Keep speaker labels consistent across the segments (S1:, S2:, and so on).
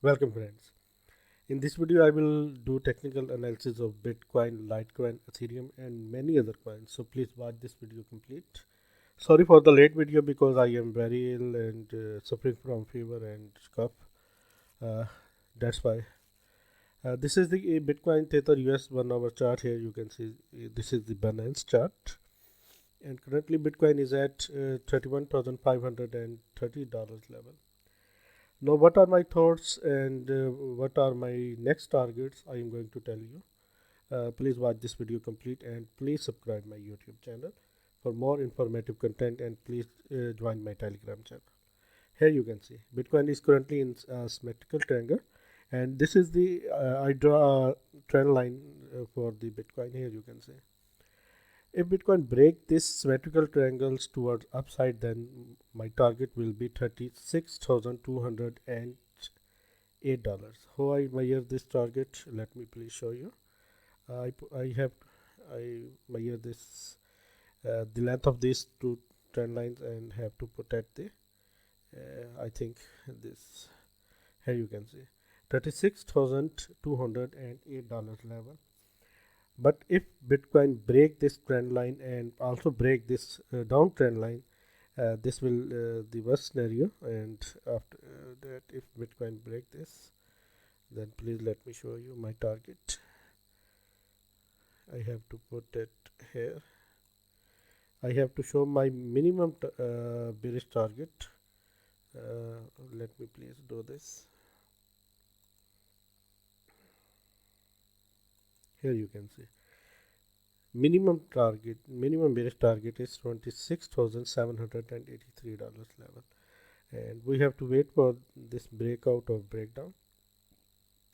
S1: Welcome friends. In this video I will do technical analysis of Bitcoin, Litecoin, Ethereum and many other coins. So please watch this video complete. Sorry for the late video because I am very ill and suffering from fever and cough. Uh, that's why. This is the Bitcoin Tether US 1 hour chart. Here you can see this is the Binance chart. And currently Bitcoin is at $31,530 level. Now, what are my thoughts and what are my next targets? I am going to tell you. Please watch this video complete and please subscribe my YouTube channel for more informative content and please join my Telegram channel. Here you can see Bitcoin is currently in a symmetrical triangle, and this is the I draw a trend line for the Bitcoin. Here you can see. If Bitcoin break this symmetrical triangles towards upside, then my target will be $36,208. How I measure this target? Let me please show you. I measure this the length of these two trend lines and have to put at the I think this. Here you can see $36,208 level. But if Bitcoin break this trend line and also break this downtrend line, this will the worst scenario. And after that, if Bitcoin break this, then please let me show you my target. I have to put it here. I have to show my minimum bearish target. Let me please do this. Here you can see minimum bearish target is $26,783 level, and we have to wait for this breakout or breakdown.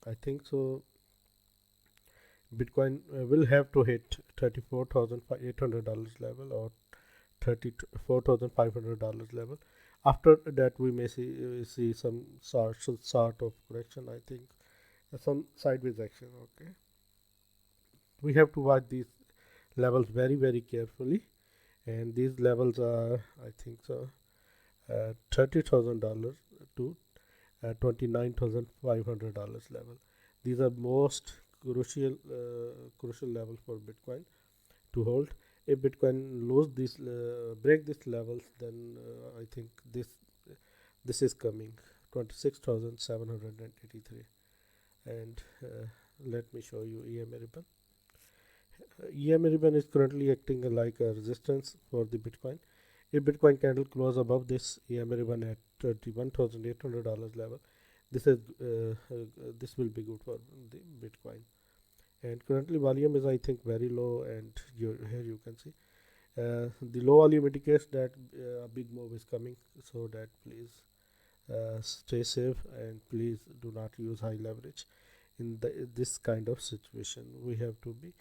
S1: I think so Bitcoin will have to hit $34,800 level or $34,500 level. After that we may see some sort of correction. I think some sideways action. Okay, we have to watch these levels very carefully, and these levels are I think so $30,000 to $29,500 level. These are most crucial level for Bitcoin to hold. If Bitcoin lose this break these levels, then I think this is coming 26,783. And let me show you EMA ribbon. EMA ribbon is currently acting like a resistance for the Bitcoin. If Bitcoin candle close above this EMA ribbon at $31,800 level, this will be good for the Bitcoin. And currently volume is I think very low, and here you can see the low volume indicates that a big move is coming. So that please stay safe and please do not use high leverage in this kind of situation. We have to be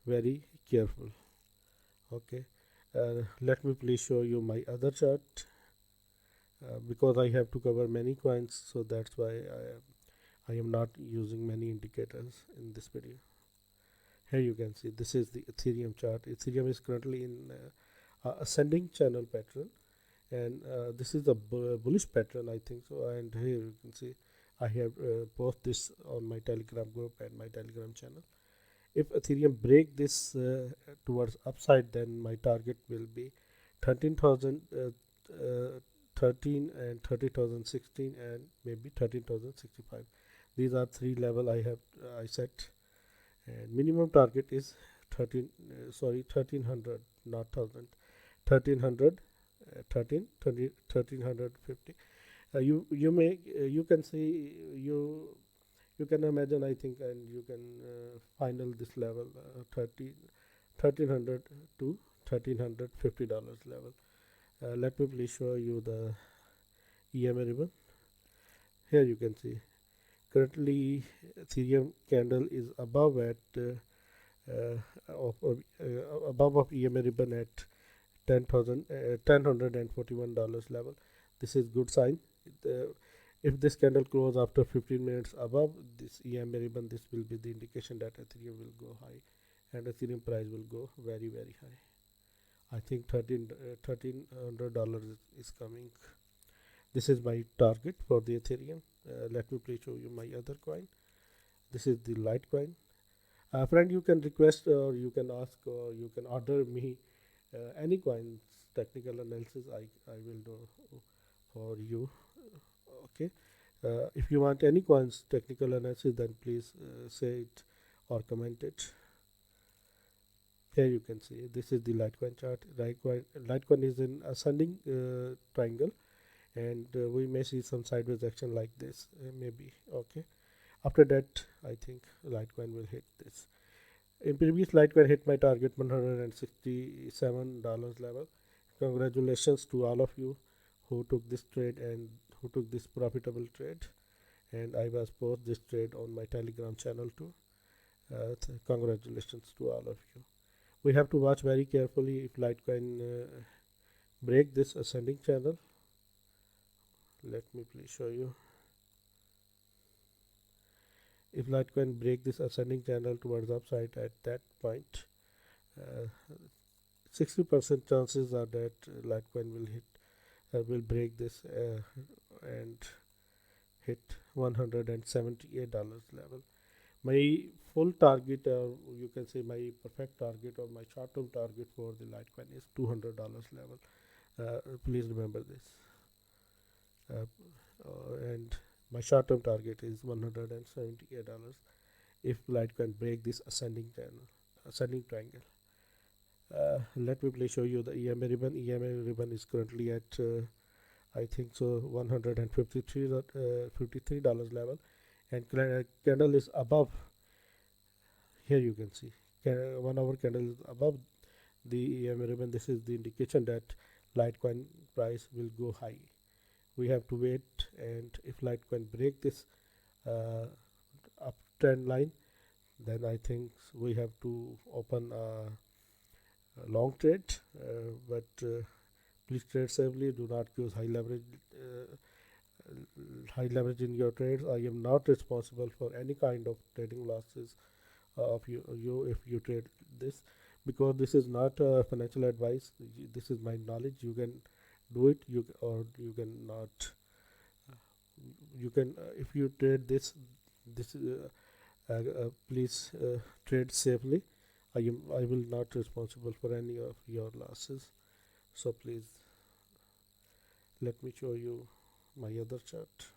S1: very careful. Okay, let me please show you my other chart because I have to cover many coins, so that's why I am not using many indicators in this video. Here you can see this is the Ethereum chart. Ethereum is currently in ascending channel pattern, and this is a bullish pattern I think so. And here you can see I have posted this on my Telegram group and my Telegram channel. If Ethereum break this towards upside, then my target will be 13 and 30,016 and maybe 13,065. These are three level I have I set, and minimum target is 1300, not 1000, 1300, 1350. You can see you can imagine I think, and you can final this level 1300 to $1350 level. Let me please show you the EMA ribbon. Here you can see currently Ethereum candle is above at above of EMA ribbon at $10,141 level. This is good sign. If this candle close after 15 minutes above this EMA ribbon, this will be the indication that Ethereum will go high and Ethereum price will go very high. I think $1,300 is coming. This is my target for the Ethereum. Let me please show you my other coin. This is the Litecoin. Friend, you can request or you can ask or you can order me any coins technical analysis. I will do for you. Okay. If you want any coins technical analysis, then please say it or comment it. Here you can see this is the Litecoin chart. Litecoin is in ascending triangle, and we may see some sideways action like this, maybe. Okay. After that, I think Litecoin will hit this. In previous, Litecoin hit my target $167 level. Congratulations to all of you who took this trade and who took this profitable trade. And I was post this trade on my Telegram channel too. Congratulations to all of you. We have to watch very carefully if Litecoin break this ascending channel. Let me please show you. If Litecoin break this ascending channel towards upside at that point, 60% chances are that Litecoin will break this and hit $178 level. My full target, or you can say my perfect target or my short-term target for the Litecoin is $200 level. Please remember this. And my short-term target is $178 if Litecoin break this ascending triangle. Let me please show you the EMA ribbon. EMA ribbon is currently at I think so $153 level, and candle is above. Here you can see 1 hour candle is above the EMA ribbon. This is the indication that Litecoin price will go high. We have to wait, and if Litecoin break this uptrend line, then I think we have to open a long trade, but please trade safely. Do not use high leverage in your trades. I am not responsible for any kind of trading losses of you if you trade this, because this is not financial advice. This is my knowledge. You can do it, or you can not. You can if you trade this please trade safely. I will not responsible for any of your losses. So please let me show you my other chart.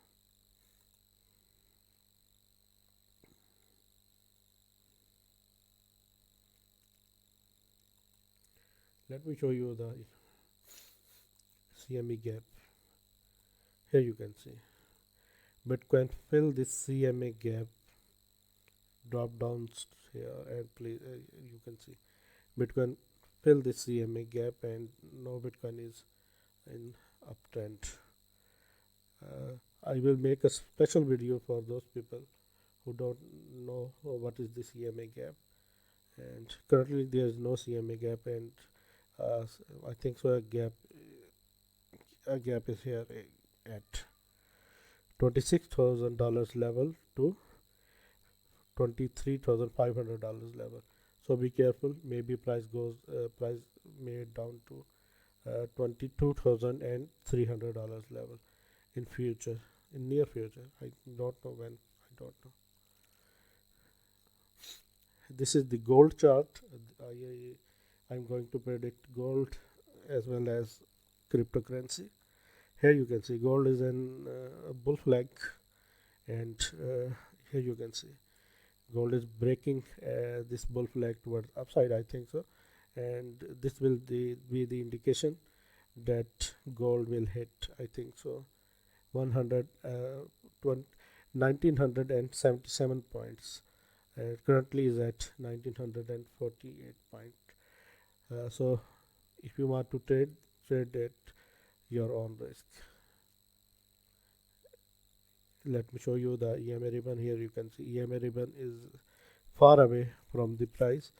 S1: Let me show you the CME gap. Here you can see Bitcoin fill this CME gap, drop down here, and please you can see Bitcoin fill this CME gap, and now Bitcoin is in uptrend. I will make a special video for those people who don't know what is the CME gap, and currently there is no CME gap, and I think so a gap is here at $26,000 level to $23,500 level. So be careful. Maybe price may down to $22,300 level in future, in near future. I don't know when. I don't know. This is the gold chart. I'm going to predict gold as well as cryptocurrency. Here you can see gold is in bull flag, and here you can see gold is breaking this bull flag towards upside, I think so, and this will be the indication that gold will hit, I think so, 1977 points. Currently is at 1948 point. So if you want to trade at your own risk. Let me show you the EMA ribbon. Here you can see EMA ribbon is far away from the price.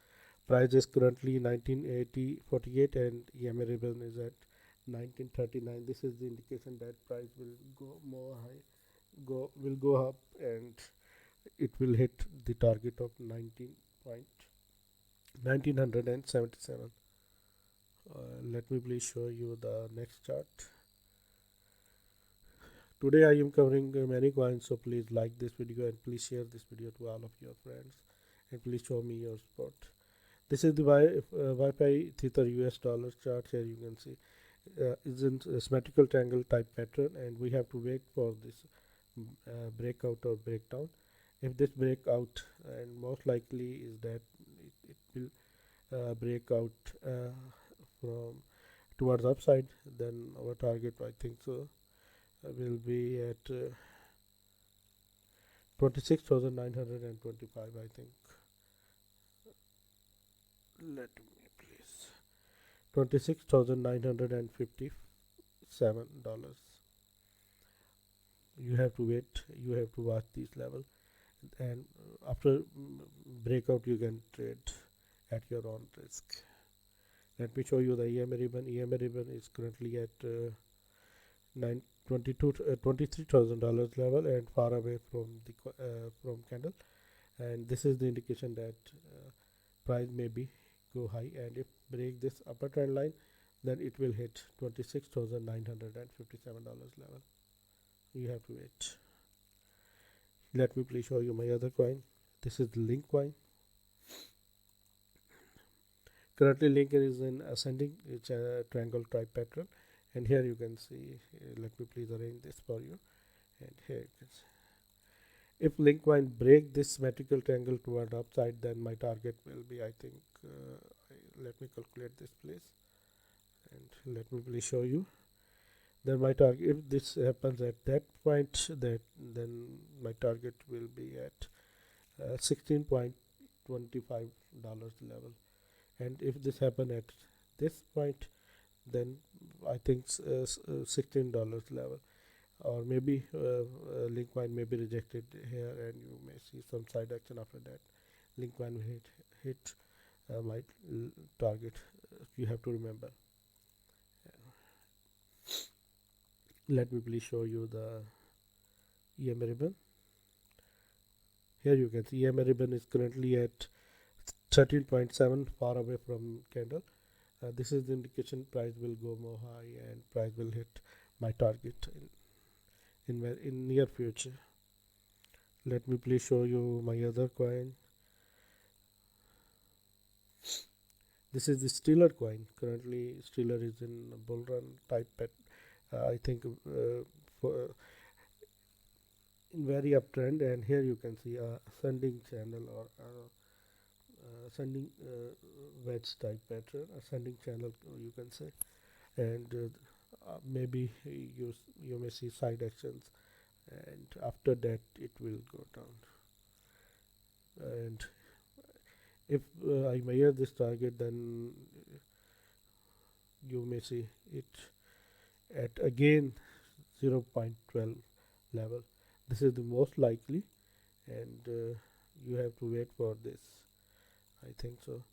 S1: Price is currently 1948 and EMA ribbon is at 1939. This is the indication that price will go more high, will go up, and it will hit the target of 1977. Let me please show you the next chart. Today I am covering many coins, so please like this video and please share this video to all of your friends and please show me your support. This is the Wi-Fi Tether US dollar chart. Here you can see is in a symmetrical triangle type pattern, and we have to wait for this breakout or breakdown. If this breakout, and most likely is that it will break out from towards upside, then our target, I think so, will be at 26,925, I think. Let me please. $26,957. You have to wait, you have to watch this level, and after breakout you can trade at your own risk. Let me show you the EMA ribbon. EMA ribbon is currently at $23,000 level and far away from the from candle, and this is the indication that price may be go high, and if break this upper trend line, then it will hit $26,957 level. You have to wait. Let me please show you my other coin. This is the Link coin. Currently Link is in ascending, it's a triangle type pattern, and here you can see, let me please arrange this for you, and here you can see. If Link coin break this symmetrical triangle toward upside, then my target will be, I think, let me calculate this please, and let me please show you. Then my target, if this happens at that point, then my target will be at $16.25 level, and if this happen at this point, then I think $16 level, or maybe Link coin may be rejected here, and you may see some side action after that. Link coin will hit my target. You have to remember. Let me please show you the EMA ribbon. Here you can see EMA ribbon is currently at 13.7, far away from candle. This is the indication price will go more high and price will hit my target in near future. Let me please show you my other coin. This is the Stellar coin. Currently Stellar is in bull run type I think for in very uptrend, and here you can see a ascending channel or ascending wedge type pattern, ascending channel you can say, and maybe you may see side actions, and after that it will go down. And if I measure this target, then you may see it at again 0.12 level. This is the most likely, and you have to wait for this, I think so.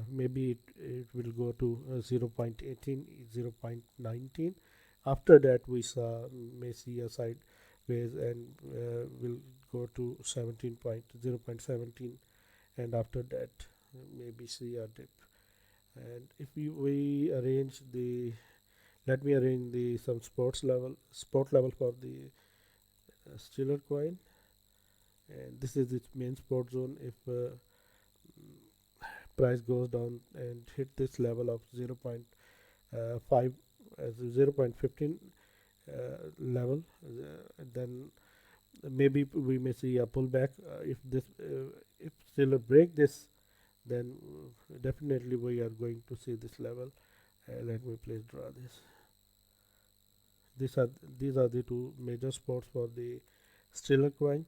S1: Maybe it will go to 0.18, 0.19. After that we may see a sideways, and will go to 0.17, and after that maybe see a dip. And if we arrange the, let me arrange the some support level for the Stellar coin, and this is its main support zone. If price goes down and hit this level of 0.5 as 0.15 level, then maybe we may see a pullback. If Stellar break this, then definitely we are going to see this level. Let me please draw this. These are the two major supports for the Stellar coin,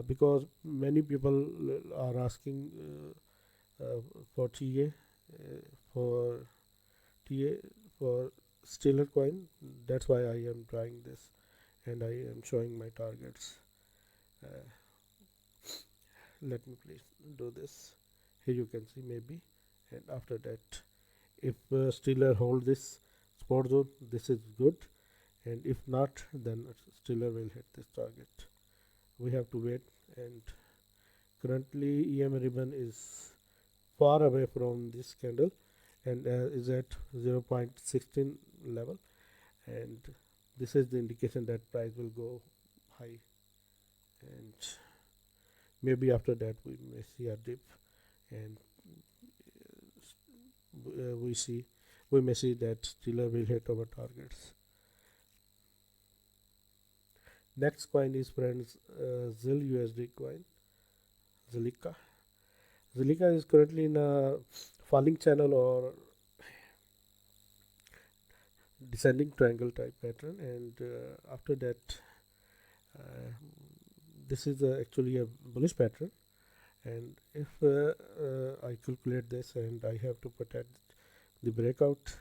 S1: because many people are asking for TA for Stellar coin. That's why I am trying this, and I am showing my targets. Let me please do this. Here you can see maybe, and after that, if Stellar hold this support zone, this is good, and if not, then Stellar will hit this target. We have to wait, and currently EMA ribbon is far away from this candle, and is at 0.16 level, and This is the indication that price will go high, and maybe after that we may see a dip, and we may see that dealer will hit our targets. Next coin is, friends, ZIL USD coin, Zilliqa. Zilliqa is currently in a falling channel or descending triangle type pattern, and after that uh, this is actually a bullish pattern. And if I calculate this and I have to put at the breakout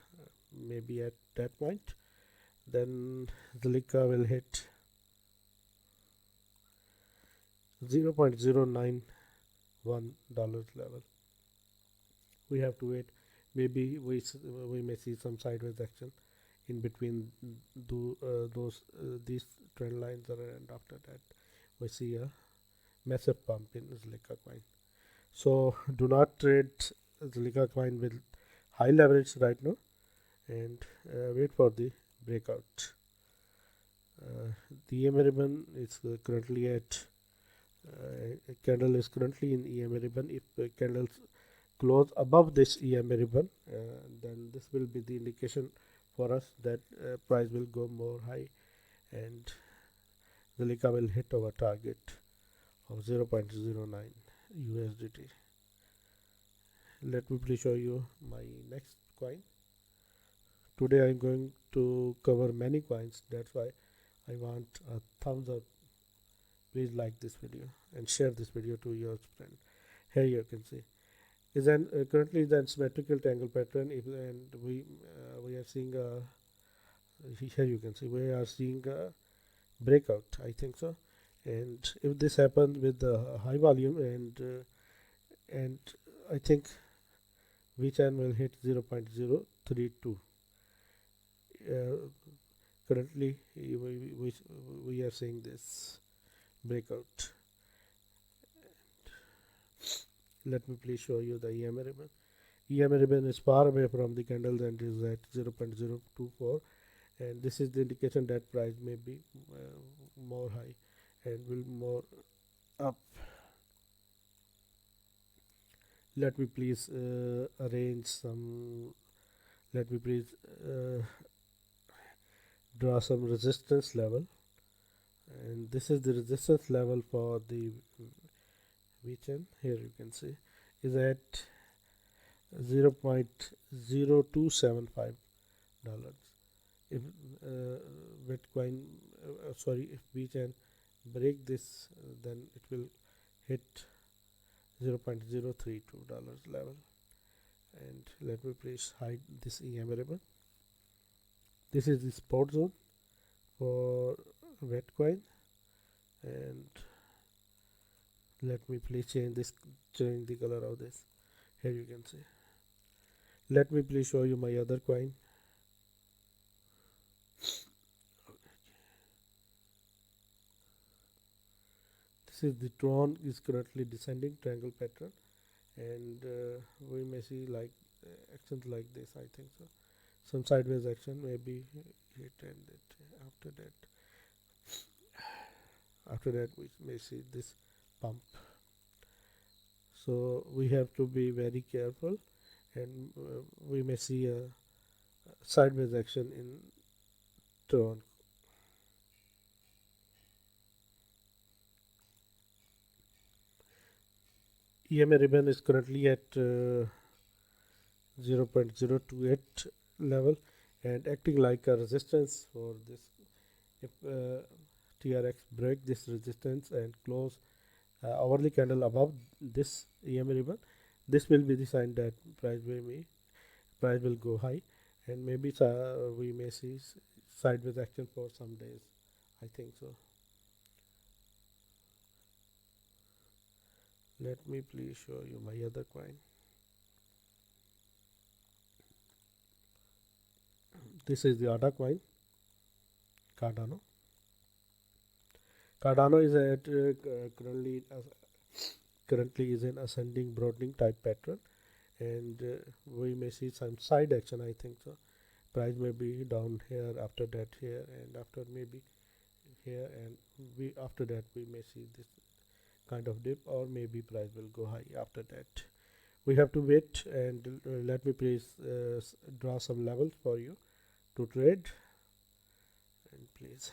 S1: maybe at that point, then Zilliqa will hit 0.091 dollars level. We have to wait. Maybe we may see some sideways action in between those these trend lines, and after that we see a massive pump in Zilliqa coin. So do not trade Zilliqa coin with high leverage right now, and wait for the breakout. The EMA ribbon is currently at candle is currently in EMA ribbon. If candles close above this EMA ribbon, then this will be the indication for us that price will go more high, and Zilliqa will hit our target of 0.09 USDT. Let me please show you my next coin. Today I'm going to cover many coins, that's why I want a thumbs up. Please like this video and share this video to your friend. Here you can see is an currently is an symmetrical triangle pattern, and we are seeing here you can see we are seeing a breakout, I think so. And if this happens with the high volume, and I think VChan will hit 0.032. Currently we are seeing this breakout. Let me please show you the EMA ribbon. EMA ribbon is far away from the candles and is at 0.024, and this is the indication that price may be more high and will more up. Let me please arrange some. Let me please draw some resistance level, and this is the resistance level for the VChan. Here you can see is at 0.0275 dollars. If Bitcoin, if VChan break this, then it will hit 0.032 dollars level. And let me please hide this EMA ribbon. This is the support zone for Bitcoin, and let me please change the color of this. Here you can see. Let me please show you my other coin. This is the Tron is currently descending triangle pattern, and we may see like actions like this, I think so. Some sideways action may be hit, and after that we may see this pump. So we have to be very careful, and we may see a sideways action in Tron. EMA ribbon is currently at 0.028 level and acting like a resistance for this. If TRX break this resistance and close hourly candle above this EMA ribbon, this will be the sign that price will go high, and maybe we may see sideways action for some days, I think so. Let me please show you my other coin. This is the ADA coin, Cardano. Cardano is at currently is an ascending broadening type pattern, and we may see some side action, I think so. price may be down here, after that here, and after maybe here, and we after that we may see this kind of dip, or maybe price will go high after that. We have to wait, and let me please draw some levels for you to trade. And please,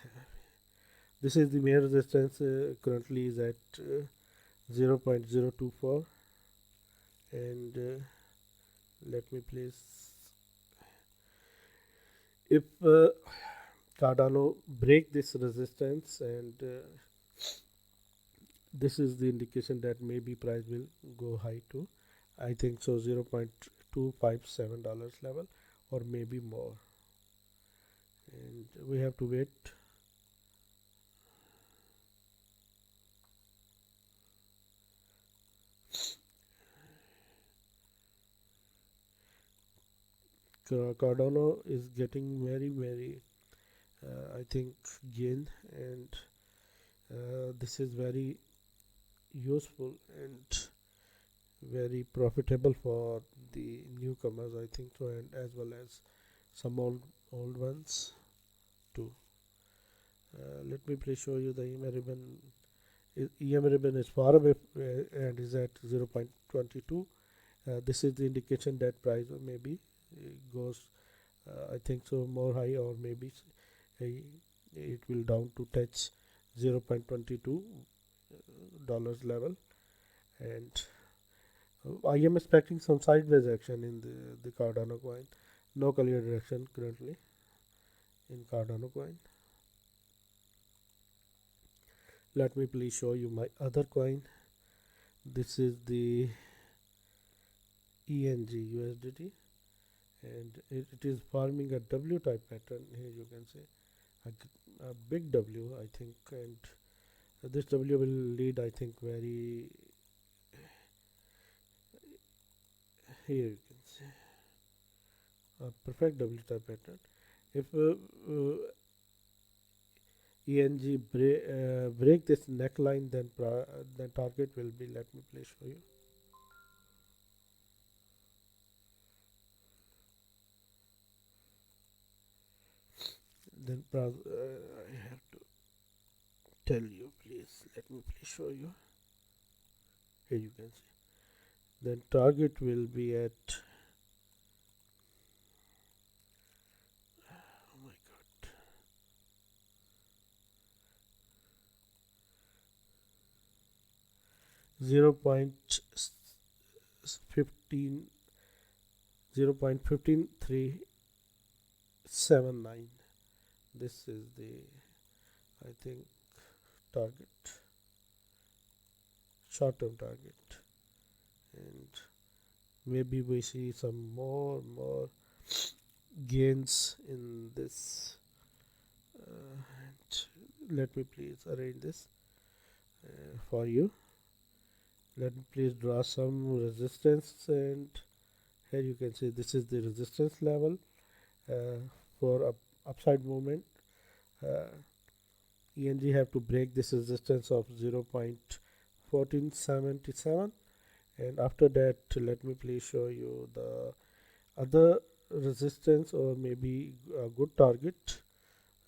S1: this is the main resistance, currently is at 0.024, and let me please, if Cardano break this resistance, and this is the indication that maybe price will go high to, I think so, $0.257 level, or maybe more, and we have to wait. Cardano is getting very I think gain, and this is very useful and very profitable for the newcomers, I think so, and as well as some old ones too. Let me please show you the EMA ribbon. EMA ribbon is far away and is at 0.22. This is the indication that price maybe goes, I think so, more high, or maybe it will down to touch $0.22 level, and I am expecting some sideways action in the Cardano coin. No clear direction currently in Cardano coin. Let me please show you my other coin. This is the ENG USDT, and it is forming a W type pattern. Here you can see a big W, I think, and this W will lead, I think, very, here you can see a perfect W type pattern. If ENG break this neckline, then target will be, let me please show you. Then I have to tell you, please, let me please show you. Here you can see. Then target will be at, oh my god, 0.15 0.15379. This is the, I think, target, short-term target, and maybe we see some more gains in this. Let me please arrange this for you. Let me please draw some resistance, and here you can see this is the resistance level for upside movement. ENG have to break this resistance of 0.1477, and after that, let me please show you the other resistance, or maybe a good target,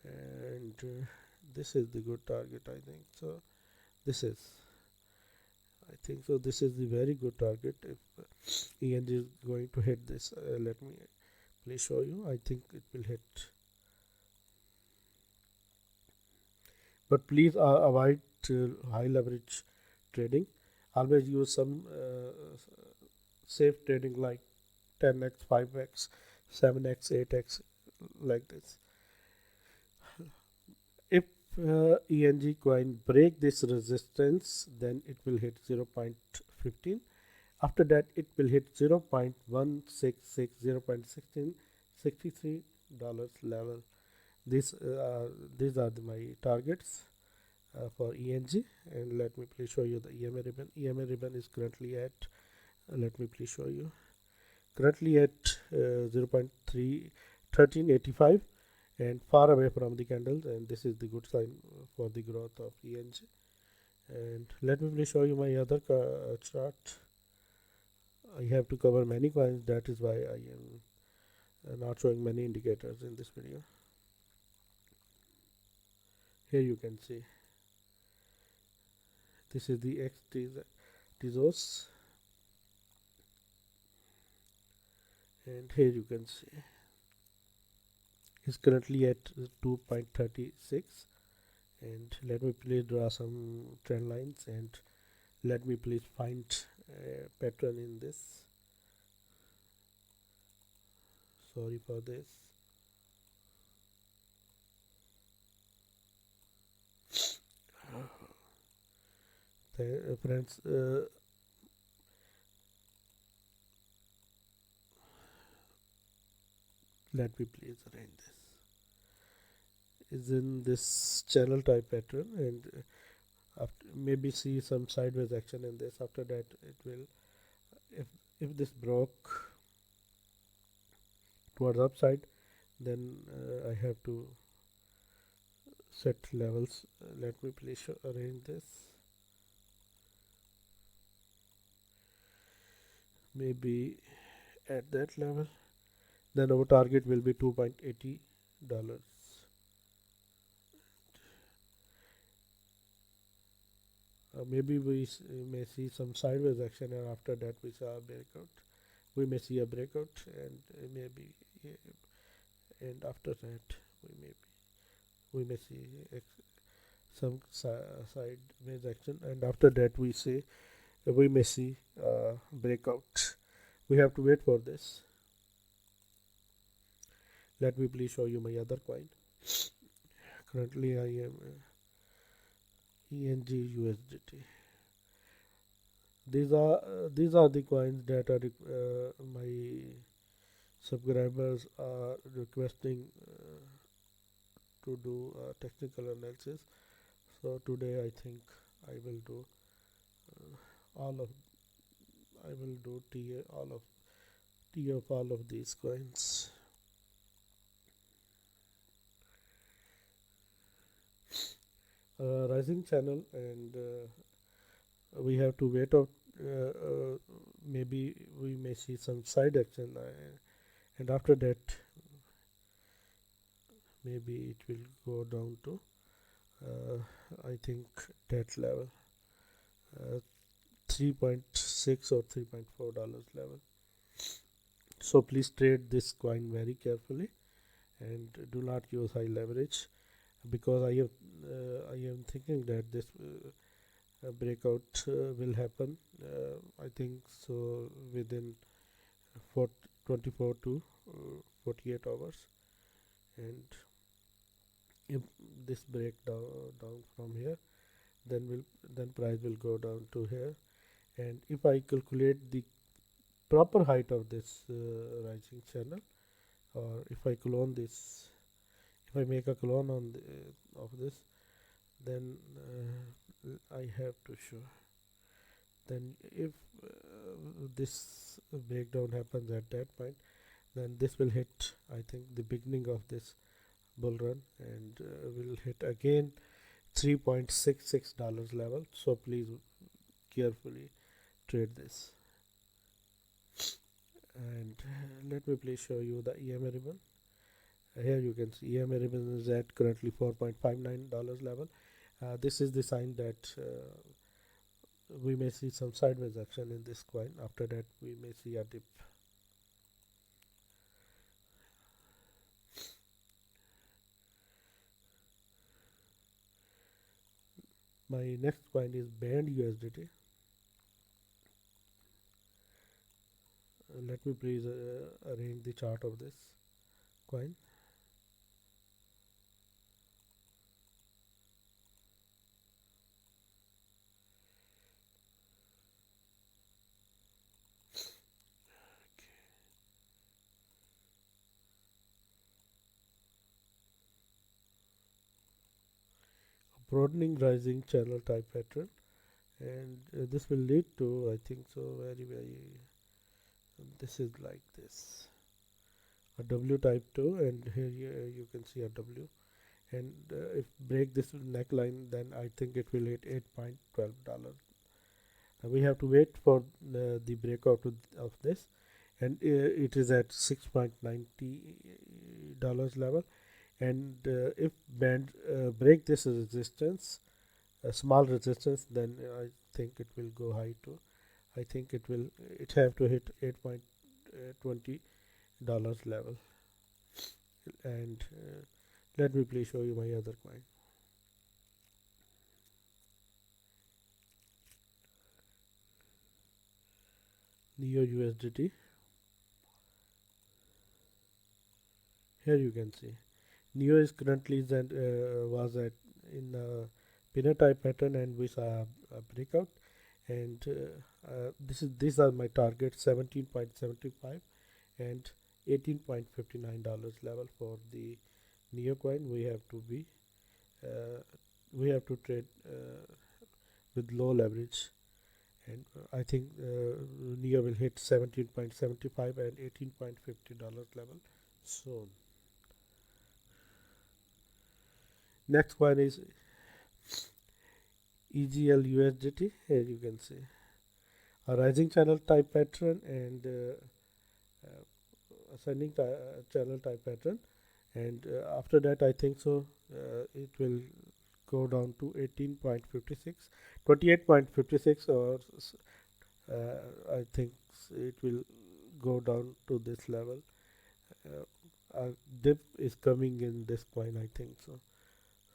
S1: and this is the good target, I think so. This is, I think so, this is the very good target. If ENG is going to hit this, let me please show you. I think it will hit, but please avoid high leverage trading. Always use some safe trading like 10x, 5x, 7x, 8x, like this. If ENG coin break this resistance, then it will hit 0.15. After that, it will hit 0.166, 0.1663 level. These are my targets for ENG, and let me please show you the EMA ribbon. EMA ribbon is currently at, let me please show you, currently at 0.1385, and far away from the candles, and this is the good sign for the growth of ENG. And let me please show you my other chart. I have to cover many coins, that is why I am not showing many indicators in this video. Here you can see this is the X Tezos, and here you can see it's currently at 2.36. And let me please draw some trend lines, and let me please find a pattern in this. Sorry for this. Friends, let me please arrange this. Is in this channel type pattern, and after maybe see some sideways action in this. After that, it will, if this broke towards upside, then I have to set levels. Let me please arrange this. Maybe at that level, then our target will be $2.80. Maybe we may see some sideways action, and after that we saw a breakout. We may see a breakout, and maybe, and after that we may see some sideways action, and after that we may see breakout. We have to wait for this. Let me please show you my other coin. Currently I am ENG USDT. These are the coins that are my subscribers are requesting to do technical analysis. So today I think I will do T of all of these coins. Rising channel, and we have to wait out. Maybe we may see some side action, and after that maybe it will go down to I think that level, 3.6 or $3.4 level. So please trade this coin very carefully, and do not use high leverage, because I am thinking that this breakout will happen. I think so within 24 to 48 hours, and if this break down from here, then price will go down to here. And if I calculate the proper height of this rising channel, or if I clone this, if I make a clone on of this, then I have to show. Then if this breakdown happens at that point, then this will hit, I think, the beginning of this bull run, and will hit again $3.66 level. So please carefully trade this. And let me please show you the EMA ribbon. Here you can see EMA ribbon is at currently $4.59 level. This is the sign that we may see some sideways action in this coin. After that we may see a dip. My next coin is Band USDT. Let me please arrange the chart of this coin. Broadening rising channel type pattern, and this will lead to, I think so, very this is like this, a W type 2, and here you can see a W, and if break this neckline, then I think it will hit $8.12. We have to wait for the breakout of this, and it is at $6.90 level. And if band break this resistance, a small resistance, then I think it will go high to, I think it have to hit $8.20 level. And let me please show you my other coin. Neo USDT. Here you can see Neo is currently was at in pinner type pattern, and we saw a breakout. And these are my targets: 17.75 and $18.59 level for the Neo coin. We have to trade with low leverage, and I think Neo will hit 17.75 and $18.50 level soon. Next one is EGL USDT. Here you can see a rising channel type pattern and ascending channel type pattern, and after that I think so it will go down to 18.56, 28.56, or I think it will go down to this level. A dip is coming in this coin, I think so.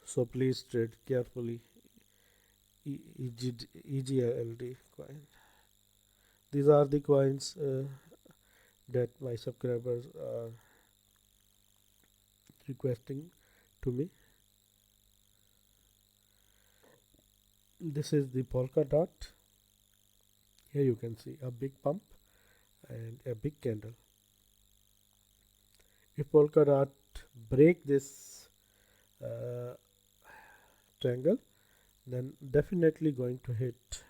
S1: So please trade carefully EGLD coin. These are the coins that my subscribers are requesting to me. This is the Polkadot. Here you can see a big pump and a big candle. If Polkadot break this triangle, then definitely going to hit,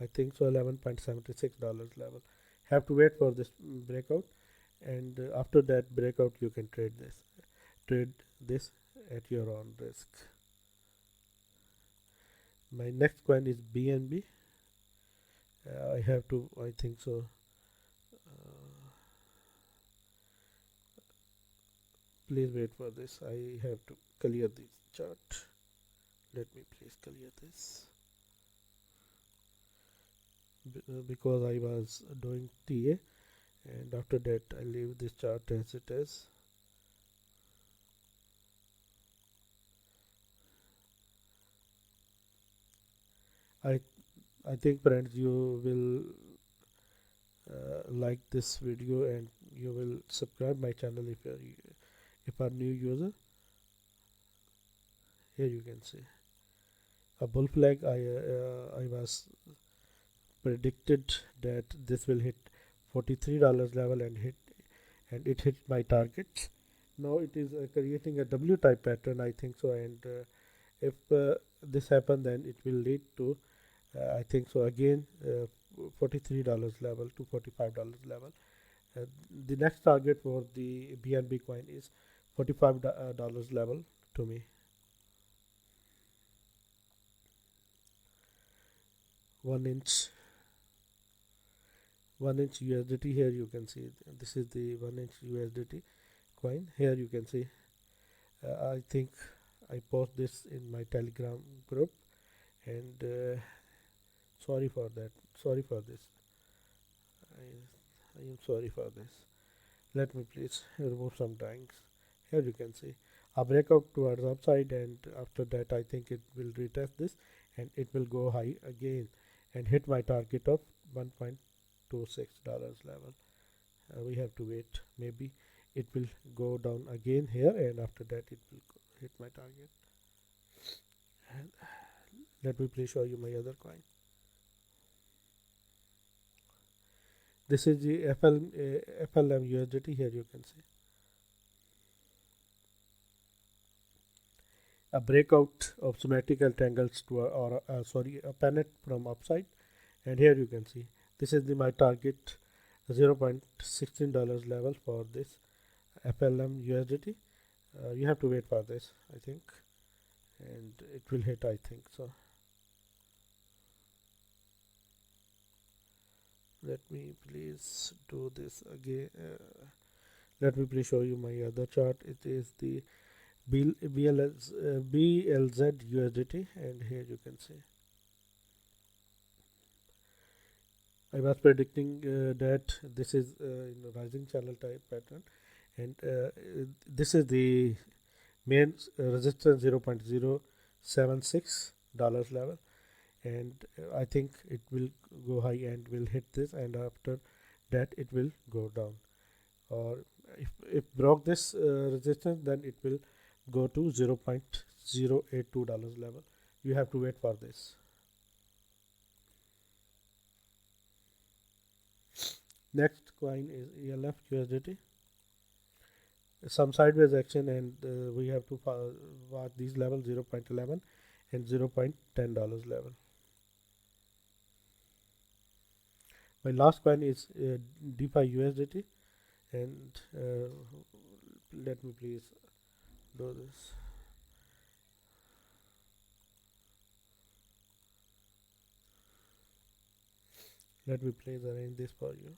S1: I think so, $11.76 level. Have to wait for this breakout, and after that breakout you can trade this at your own risk. My next coin is BNB. I have to, I think so, please wait for this. I have to clear this chart. Let me please clear this because I was doing TA, and after that I leave this chart as it is. I think friends you will like this video, and you will subscribe my channel if you are new user. Here you can see a bull flag. I was predicted that this will hit $43 level and it hit my target. Now it is creating a W type pattern, I think so, and if this happen, then it will lead to I think so again $43 level to $45 level. The next target for the BNB coin is $45 level to me. 1 inch USDT. Here you can see this is the 1 inch USDT coin. Here you can see I think I post this in my Telegram group, and sorry for this. I am sorry for this. Let me please remove some drawings. Here you can see a breakout towards upside, and after that I think it will retest this and it will go high again and hit my target of $1.26 level. We have to wait. Maybe it will go down again here, and after that it will hit my target. And let me please show you my other coin. This is the FLM USDT. Here you can see a breakout of symmetrical triangles to a pennant from upside, and here you can see this is my target $0.16 level for this FLM USDT. You have to wait for this, I think, and it will hit, I think so. let me please do this again. Let me please show you my other chart. It is the BLZ USDT, and here you can see I was predicting that this is rising channel type pattern, and this is the main resistance 0.076 dollars level, and I think it will go high and will hit this, and after that it will go down, or if broke this resistance, then it will go to $0.082 level. You have to wait for this. Next coin is ELF USDT. Some sideways action, and we have to watch these levels 0.11 and $0.10 level. My last coin is DeFi USDT, and let me please do this. Let me please arrange this for you.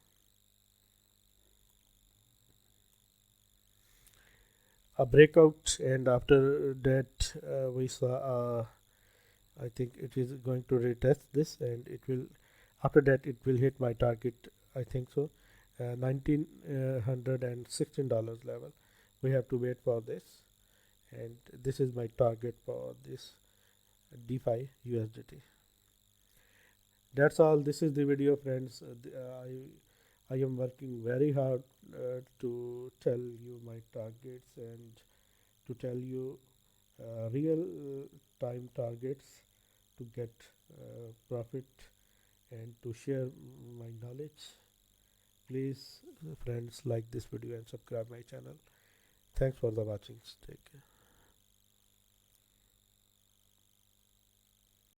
S1: A breakout, and after that we saw I think it is going to retest this, and it will, after that it will hit my target, I think so, $1,916 level. We have to wait for this, and this is my target for this DeFi USDT. That's all. This is the video, friends. I am working very hard to tell you my targets and to tell you real time targets to get profit and to share my knowledge. Please, friends, like this video and subscribe my channel. Thanks for the watching. Take care.